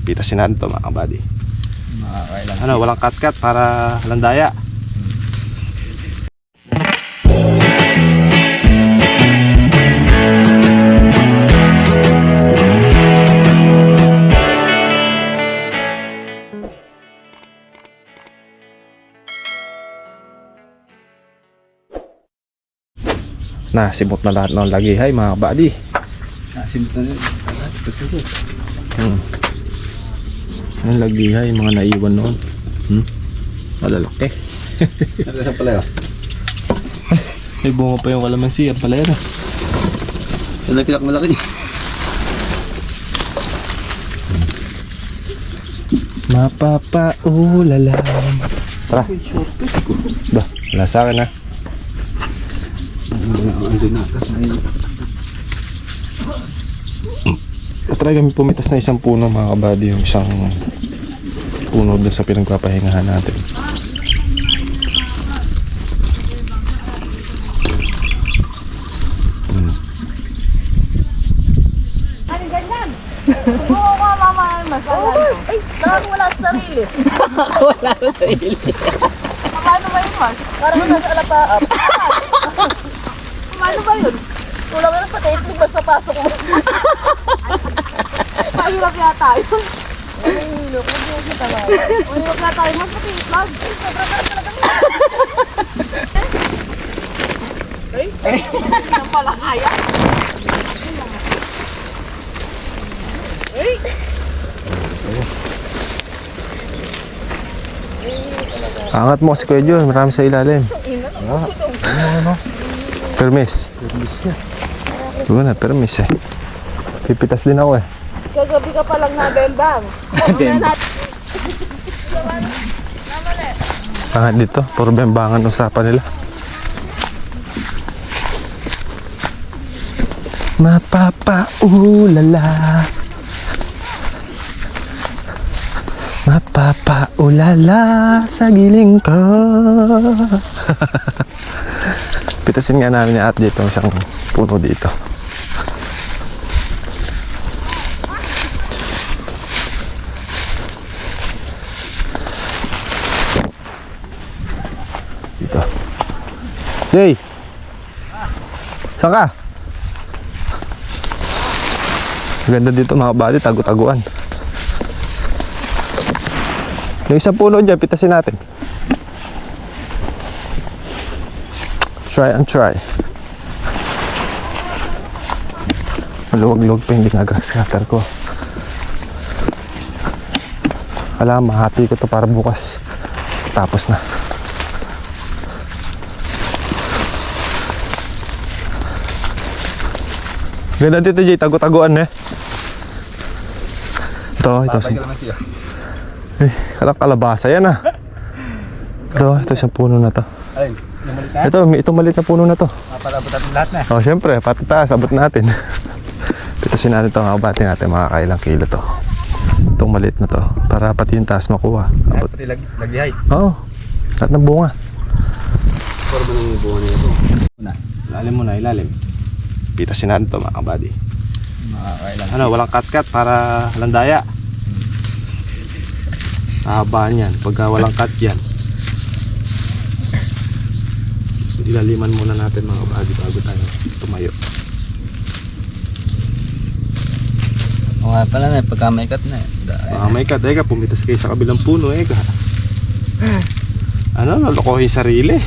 Pitasin natin ito mga kabady. Makakailang Ano, walang cut-cut para landaya. Nasimot na lahat ng lagihay mga kabady. nasimot na yun. Tapos ito. Yung lagihay, mga naiwan noon. Malalaki. Ano na pala yun? May bunga pa yung kalamansi. Ang pala yan. Yan ang pinakamalaki. Mapapaulalan. Tara. Ba, wala sa akin ha. Andun na. Try kami pumitas na isang puno mga kabady. Yung isang puno doon sa pinagpapahingahan natin. Ano ganyan? Oo nga mama, masala. Ay, parang wala sa sarili. Wala ko sa ili. Paano ba yun, Mas? Parang nasa alapaap. Paano ba yun? Kulang na sa taping, basta pasok mo. Mahirap yata yun. Ano yung hilo? Kung di siya tawa. Mahirap yata yun, Mas, pati itlog. Ay, sobrang ka talaga niya. Ay, hindi pala kaya. Ay! Angat mo si Kuya Jun, marami sa ilalim. Permis. Diba na, permis eh. Pipitas din ako eh. Kagabi ka palang nabembang. Angat dito, puro bembangan usapan nila. Mapapaulala. Mapapaulala sa giling ko. Pitasin nga namin yung at dito, isang puno dito. Dito. Jay! Saan ka? Maganda dito mga kabady, tagu-taguan. Yung isang puno dyan, pitasin natin. Try and try. Maluwag-luwag pa yung ginagrass cutter ko. Alam, mahati ko to para bukas. Tapos na. Ganda dito, Jay, tagu-taguan eh. Ito. Eh, kalabasa yan ah. Ito isang puno na to. Ayun, yung maliit na? Itong maliit na puno na to. Mapalabot natin lahat na. Oh, syempre, pati taas, abot natin. Pitasin natin ito, makabati natin, makakailang kilo to. Itong maliit na to, para pati yung taas makuha. Lahat Abot. pati lagihay. Oo, lahat ng bunga. Puro ba ng bunga na ito? Ilalim muna, ilalim. Pitasin natin ito, mga kabady. Makakailang Ano, walang cut-cut para landaya. Kahabaan yan, pagka walang cut yan. Ilaliman muna natin mga kabady bago tayo tumayo. Oo nga pala na, pagka may cut na eh. May cut, pumitas kayo sa kabilang puno Ano, nalokohin sarili.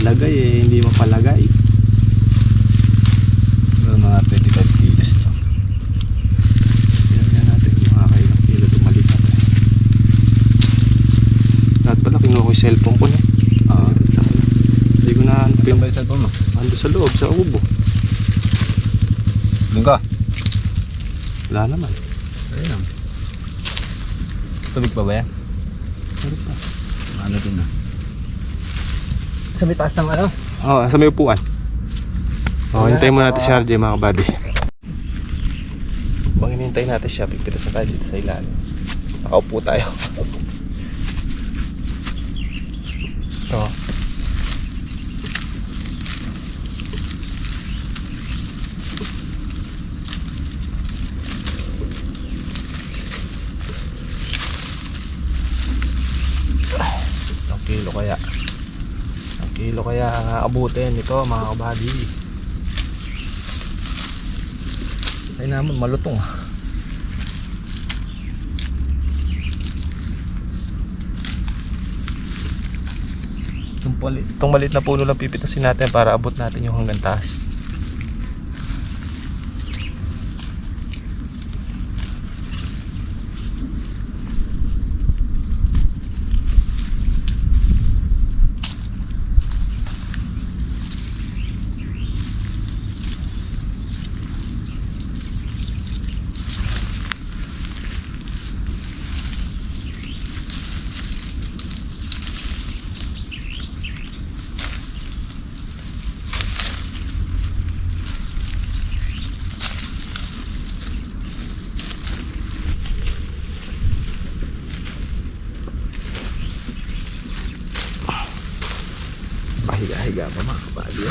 Lagay eh, hindi mapalagay. Mga 25 kilos to. Yan natin yung makakailang kilo tumalit natin. Lahat pala kinuha ko yung cellphone ko na. Hindi ko na Ano ba yung cellphone mo? ando sa loob, sa ubo. Doon ka? Wala naman. Ayun lang. Tubig pa ba yan? Ano pa? Ano din na? Sa may taas ng ano? Oo, sa may upuan. Hintayin mo natin si RJ mga kabady. Bang hinihintay natin siya, pipitasan tayo dito sa ilalim. Nakaupo tayo. kilo kaya? Ang kilo kaya abutin ito mga kabady. Ay naman malutong. Itong maliit na puno lang pipitasin natin para abot natin yung hanggang taas. Pahiga-higa pa mga kabady.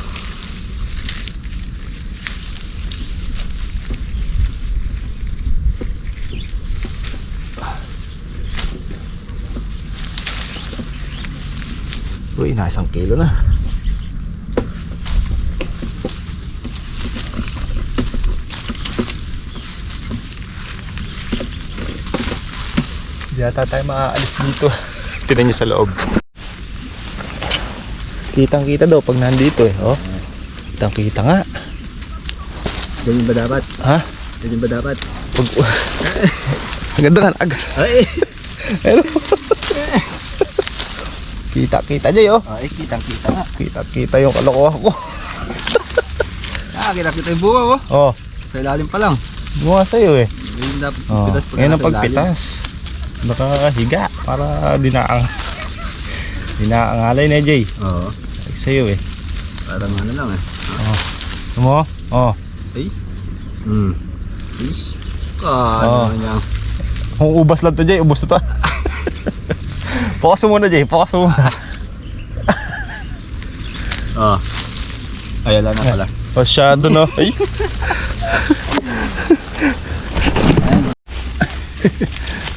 Uy, nasa 1 kilo na. Hindi yata tayo maaalis dito. Tignan niyo sa loob. Kitang kita daw pag nandito eh. Oh. Kitang kita nga. Ganyan ba dapat? Ha? Ganyan ba dapat? Pag... Ang ganda nga agad. Ay! Hello. Kita Jay oh. Ay, kitang-kita nga. Kita yung kalokohan ko. Kita yung bunga oh. Oh. Sa ilalim pa lang. Bunga sa'yo eh. Ganyan dapat Oh. pagpitas pag Ngayon ang nasa ilalim. pagpitas. Baka higa para dinaangalay na Jay. Oo. Ay sa'yo eh. Parang ano lang eh. Tumo? Oh. Ay. Ish. Oh. Ano niya. Kung ubas lang to Jay, ubos na to. Focus mo muna Jay, focus mo muna. Oh. Ay, alam na pala. Masyado no. Ay.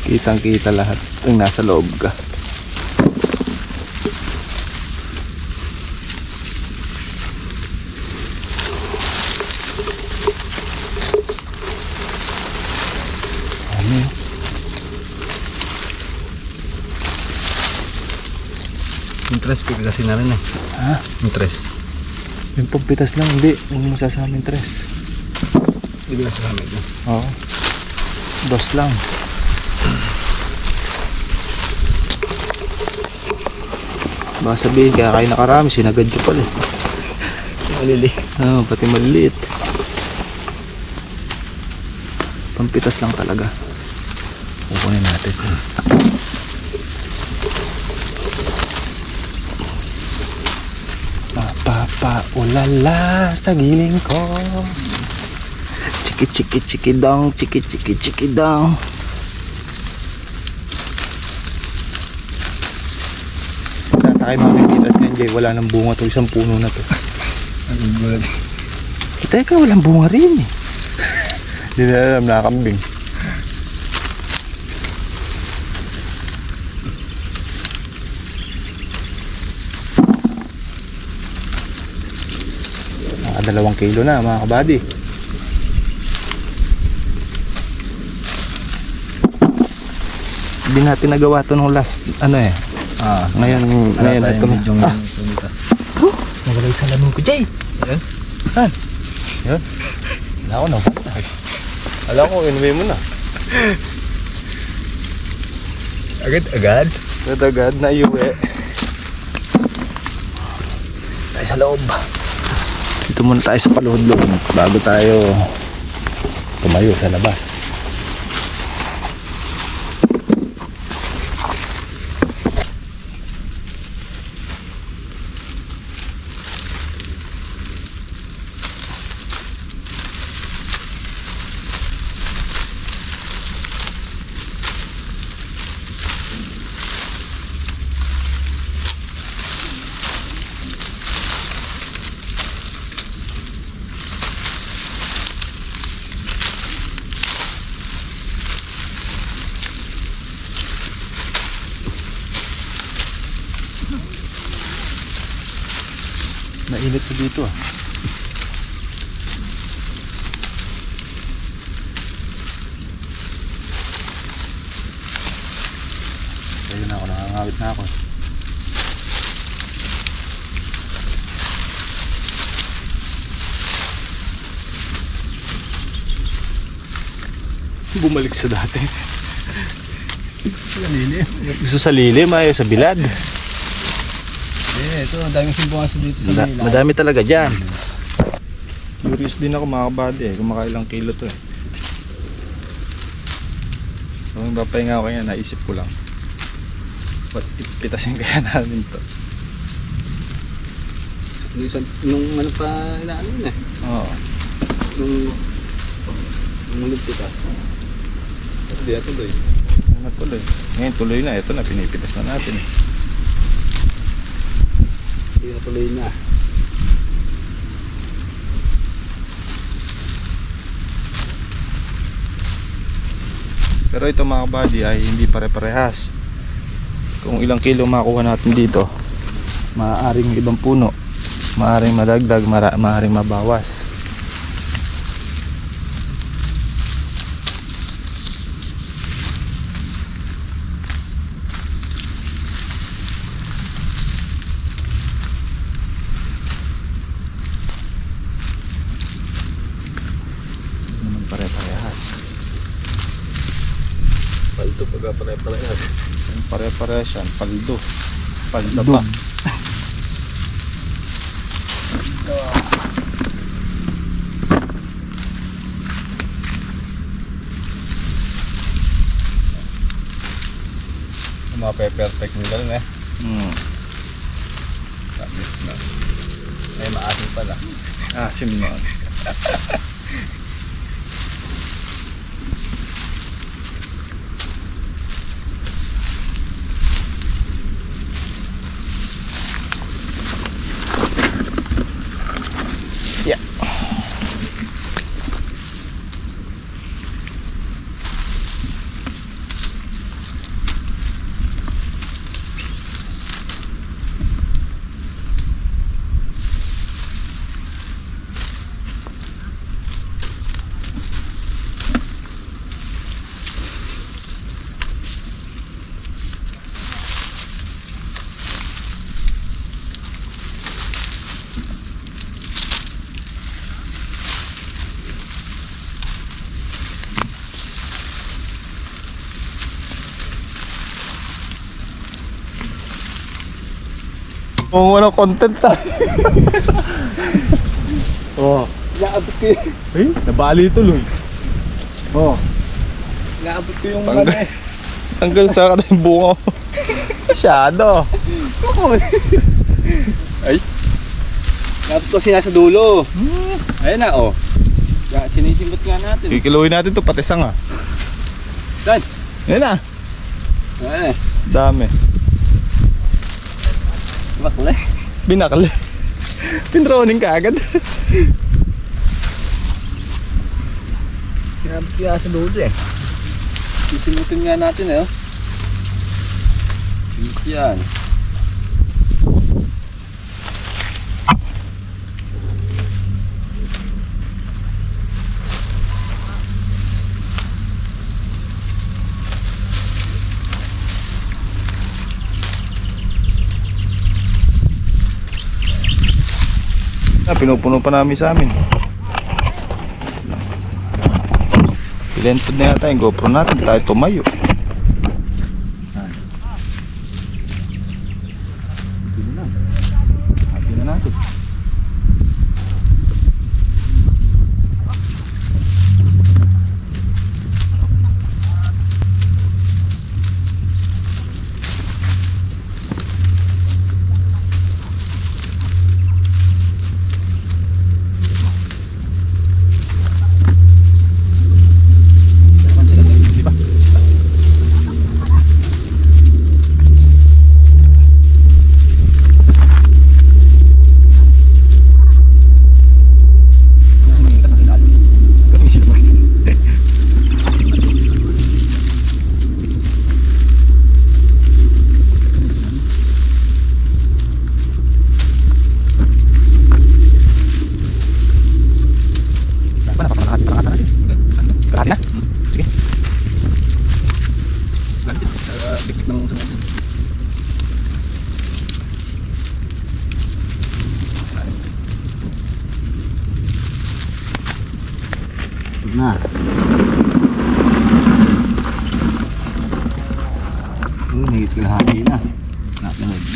Kitang-kita lahat ng nasa loob ka. Interest ko kasi na rin eh. Ha? Interest. Yung pagpitas lang, hindi. Yung masasama interest. Bigla sa amin. Oo. Dos lang. Baka sabihin, kaya kayo nakarami, sinagad nyo pala eh. Malili. Oo, pati maliliit. Pampitas lang talaga. Kukunin natin. Ulala sa giling ko. Chiki dong, chiki dong. Tata kayo mamipitas na Jay, wala nang bunga to, isang puno na to. Teka, walang bunga rin eh. Hindi na alam, nakakambing. Naka 2 kilo na mga kabady. Hindi natin nagawa to nung last ano eh. Ngayon ito na. Nawala yung salamin ko Jay. Yan? Han. Yan. Wala ko na. Alam ko, inuwi mo na. Agad? Agad na iuwi. Tayo sa loob. Dito muna tayo sa paluhod-luhod bago tayo tumayo sa labas. Mainit na dito ah. Ayun na ako, nakangawit na ako. Bumalik sa dati. Gusto sa lilim, ayaw sa bilad. Ito, ang daming simbungas dito sa Manila. Madami talaga dyan. Curious din ako mga kabady eh, kung makailang kilo to eh. Kung papahinga ako kanya, naisip ko lang. Ba't pitasin kaya namin to? Nung ano pa inaano yun eh. Oo. Nung ulit ka. Hindi na tuloy. Ano tuloy? Ngayon tuloy na, ito na, pinipitas na natin eh. Hindi na tuloy na. Pero ito mga kabady ay hindi pare-parehas. Kung ilang kilo makuha natin dito, maaaring ibang puno, maaaring madagdag, maaaring mabawas. Hindi naman pare-parehas. Palto pag pare-parehas. Pare-parehas yan, paldo. Paldo pa. Perfect nila rin eh. Tapos na. Ay maasim pala. Asim na. Yeah. Kung walang content ah. Oh. Inaabot ko yung... Ay, nabali tuloy. Oh. Inaabot ko yung... Tanggal. Tanggal sa akin yung bunga ko. Masyado. Ay. Inaabot ko siya sa dulo. Ayun na oh. Sinisimbot nga natin. Kikiluhin natin to pati sanga. Dan. Yan na. Ayun eh. Dami. Bakla. Binakli. Pinroning ka agad. Inaabot kaya sa dulo eh. Sisimbutin nga natin eh oh. Yan. Pinupuno pa namin sa amin. Pilentod na yata yung GoPro natin. Tayo tumayo. Happy na natin.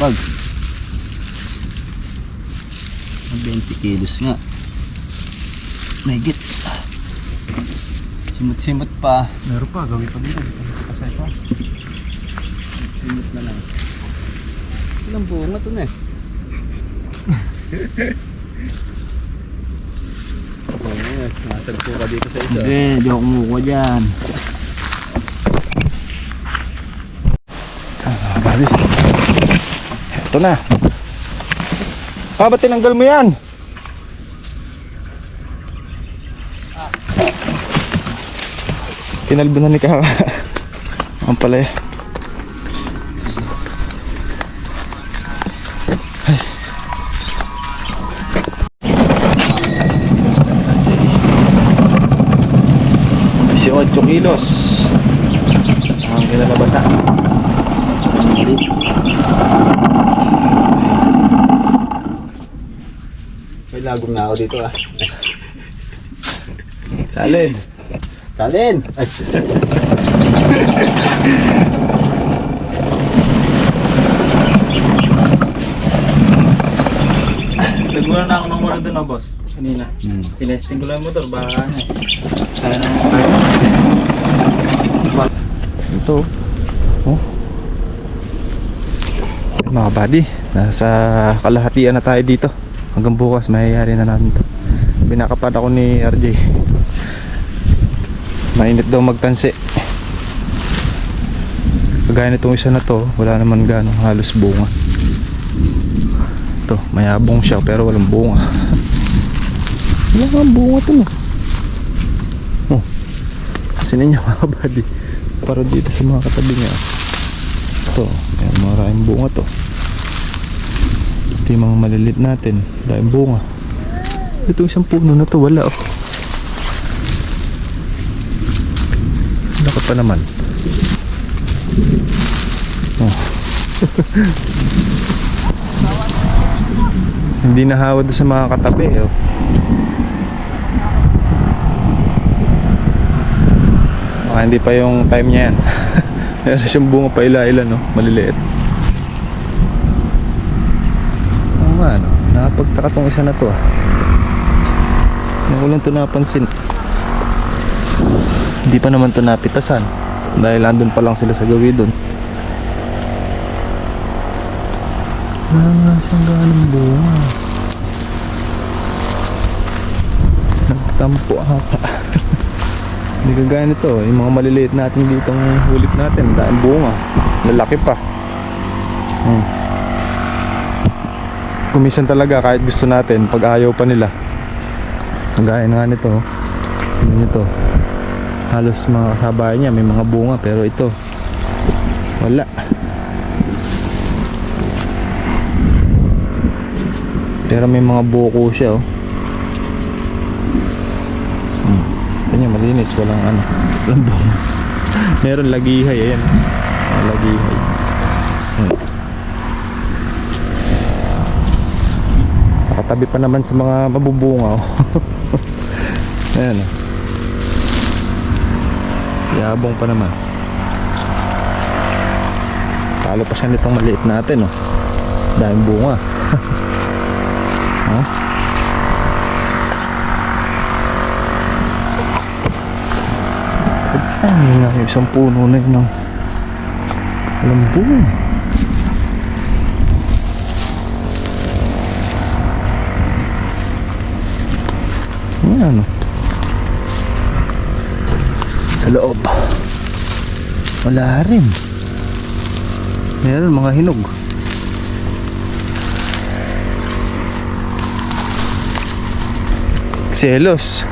bag. 20 kilos nga. Mahigit. Simot-simot pa. Meron pa, gawin pa dito. Pasay pa. Simot na lang. Ilang bunga to na eh. Oh, nasagpo ka dito sa isa. Hindi ako kumukuha dyan. Bali. Ito na. Ba't tinanggal mo yan? Tinalbo na ni Kaka. Ang pala eh. Ay. Si 8 kilos ang kinalabasan. May lagom na ako dito ah. Salin. Salin! Ay. Nagmula na ako ng wala doon na boss. Kanina. Tinesting ko lang yung motor. Baka ano eh. Kaya na ito. Oh. Ay, mga buddy. Nasa kalahatian na tayo dito. Hanggang bukas mayayari na natin ito. Binakapad ako ni RJ. Mainit daw magtansi. Kagaya nitong isa na to, wala naman ganong halos bunga. Ito, mayabong siya pero walang bunga. Wala nga bunga to no. Oh, kasi ninyo mga buddy. Para dito sa mga katabi niya. Ito, ayan, maraming bunga to. Ito yung mga malilit natin. Daming bunga. Ito isang puno na to, wala oh. Laki pa naman. Oh. Hindi nahawad sa mga katabi oh. Baka hindi pa yung time niya yan. Meron siyang bunga pa ila-ila no, maliliit. Oo nga no, nakapagtaka tong isa na to ah. Hindi ko lang ito napansin. Hindi pa naman ito napitasan dahil andun pa lang sila sa gawi dun. Wala nga siyang ganong bunga. Nagtampo ata. Hindi kagaya nito, yung mga maliliit natin dito ng hulip natin, dahil bunga, lalaki pa. Kumisan talaga kahit gusto natin, pag ayaw pa nila. Kagaya na nga nito, ano nito, halos mga kasabayan niya may mga bunga, pero ito wala. Pero may mga buko siya oh. Kanya malinis, walang ano, walang bunga. Meron lagihay, ayan. Lagihay. Nakatabi pa naman sa mga mabubunga oh. Ayan oh. Yabong pa naman. Talo pa siya nitong maliit natin oh. Daming bunga. Huh? Ano nga yung isang puno na yun ng walang bunga. Ayan oh. Sa loob wala rin. Meron mga hinog. Selos.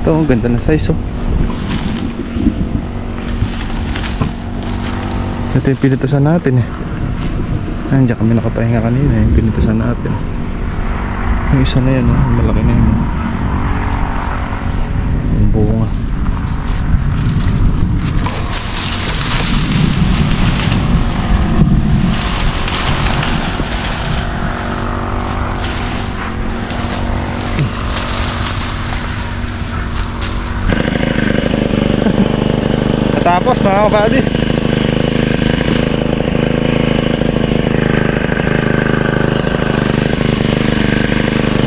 Ito, ang ganda na size oh. Ito yung pinitasan natin eh. Nandiyan kami nakapahinga kanina, yung pinitasan natin. Yung isa na yan oh, malaki na yun oh. Yung bunga. natapos mga kabady.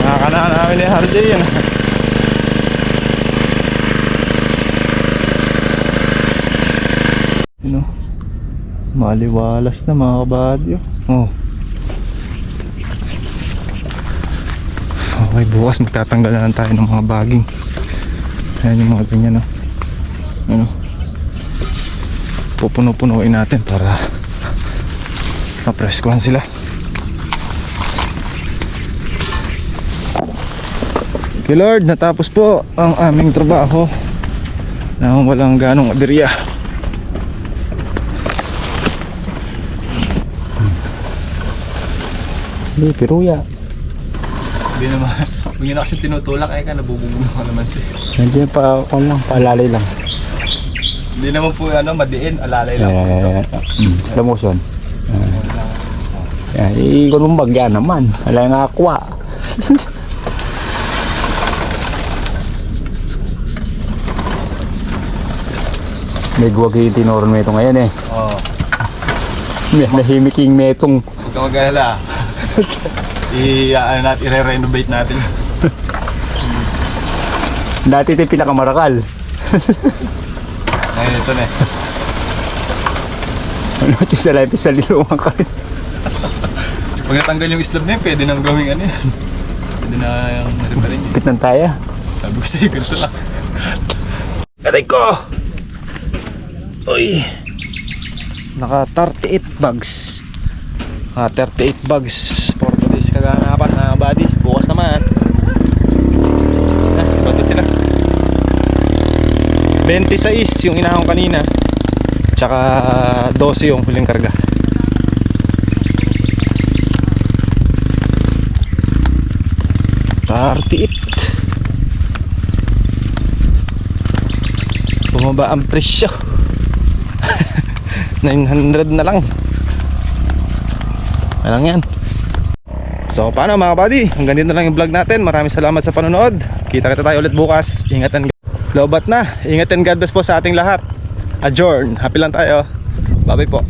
Nakakanaan namin ni RJ yan. Ano? Maliwalas na mga kabady. Oh. Okay, bukas magtatanggal na lang tayo ng mga baging. Ayan yung mga ganyan, no? Ano? Pupuno-punuin natin para mapreskuhan sila. Okay Lord, natapos po ang aming trabaho na walang ganong aberya. Hindi, piruya. Hindi naman, kung yun na kasi tinutulak ay ka, nabubugong ka naman siya. Hindi pa ako lang, paalalay lang. Hindi naman po ano, madiin, alalay lang. Slow motion. Ikon mong bagya naman. Wala yung aqua. May guwag yung tinoron metong ngayon eh. Oo. May nahimiking metong. Huwag ka mag-alala. I-re-renovate natin. Dati ito yung pinakamarakal. Ngayon ito na eh. Ano ito sa life sa lilungan ka rin. Pag natanggal yung islab na yun, pwede nang gawing ano yan. Pwede na yung reparin yun. Pit ng taya. Sabi ko sa'yo, ganito lang. Aray ko! Uy! Naka 38 bags. 38 bags for today's kaganapan na buddy. Bukas naman. Sibato sila. 26 yung inahong kanina. Tsaka 12 yung huling karga. Bumaba ang presyo. 900 na lang. Alang yan. So paano mga buddy, hanggang dito na lang yung vlog natin. Maraming salamat sa panonood. Kita-kita tayo ulit bukas. Ingatan, lobat na. Ingatan, God bless po sa ating lahat. Adjourn. Happy lang tayo. Bye bye po.